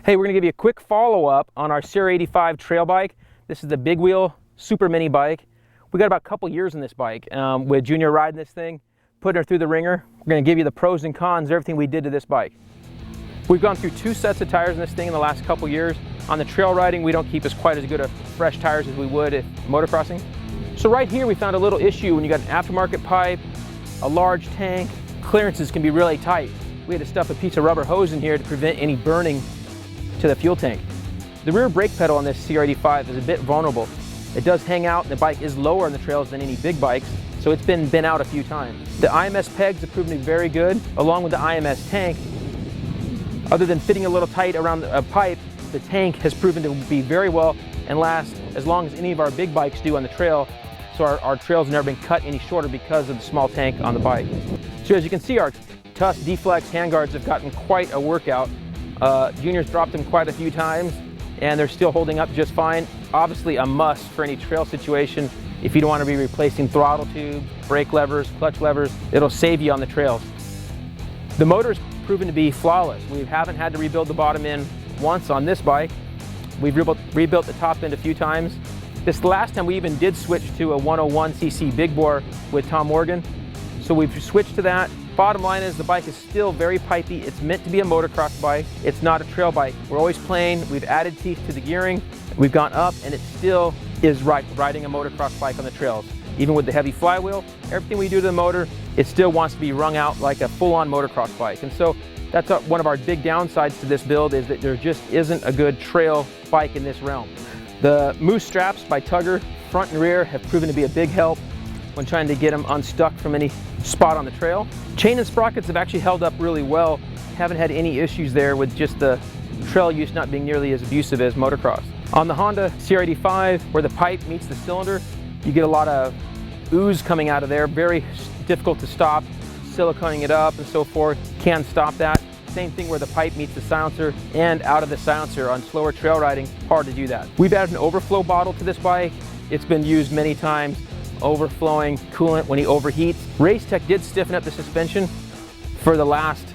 Hey, we're going to give you a quick follow-up on our Sierra 85 trail bike. This is the big wheel super mini bike. We got about a couple years in this bike with Junior riding this thing, putting her through the ringer. We're going to give you the pros and cons, everything we did to this bike. We've gone through 2 sets of tires in this thing in the last couple years. On the trail riding, we don't keep as quite as good of fresh tires as we would if motocrossing. So right here we found a little issue when you got an aftermarket pipe, a large tank, clearances can be really tight. We had to stuff a piece of rubber hose in here to prevent any burning to the fuel tank. The rear brake pedal on this Sierra 85 is a bit vulnerable. It does hang out, and the bike is lower on the trails than any big bikes, so it's been bent out a few times. The IMS pegs have proven to be very good, along with the IMS tank. Other than fitting a little tight around a pipe, the tank has proven to be very well and last as long as any of our big bikes do on the trail, so our trails have never been cut any shorter because of the small tank on the bike. So as you can see, our Tusk D-Flex handguards have gotten quite a workout. Junior's dropped them quite a few times and they're still holding up just fine. Obviously a must for any trail situation. If you don't want to be replacing throttle tubes, brake levers, clutch levers, it'll save you on the trails. The motor's proven to be flawless. We haven't had to rebuild the bottom end once on this bike. We've rebuilt the top end a few times. This last time we even did switch to a 101cc big bore with Tom Morgan. So we've switched to that. Bottom line is the bike is still very pipey. It's meant to be a motocross bike. It's not a trail bike. We're always playing. We've added teeth to the gearing. We've gone up and it still is riding a motocross bike on the trails. Even with the heavy flywheel, everything we do to the motor, it still wants to be wrung out like a full-on motocross bike. And so that's one of our big downsides to this build, is that there just isn't a good trail bike in this realm. The Moose straps by Tugger, front and rear, have proven to be a big help when trying to get them unstuck from any spot on the trail. Chain and sprockets have actually held up really well. Haven't had any issues there with just the trail use not being nearly as abusive as motocross. On the Honda Sierra 85, where the pipe meets the cylinder, you get a lot of ooze coming out of there. Very difficult to stop. Siliconing it up and so forth can stop that. Same thing where the pipe meets the silencer and out of the silencer on slower trail riding, hard to do that. We've added an overflow bottle to this bike. It's been used many times. Overflowing coolant when he overheats. Racetech did stiffen up the suspension for the last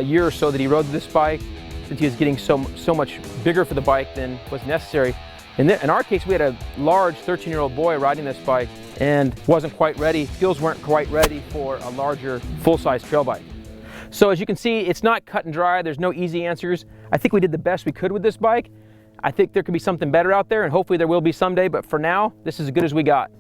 year or so that he rode this bike, since he was getting so much bigger for the bike than was necessary. In our case, we had a large 13-year-old boy riding this bike and wasn't quite ready. Skills weren't quite ready for a larger full-size trail bike. So as you can see, it's not cut and dry. There's no easy answers. I think we did the best we could with this bike. I think there could be something better out there, and hopefully there will be someday, but for now, this is as good as we got.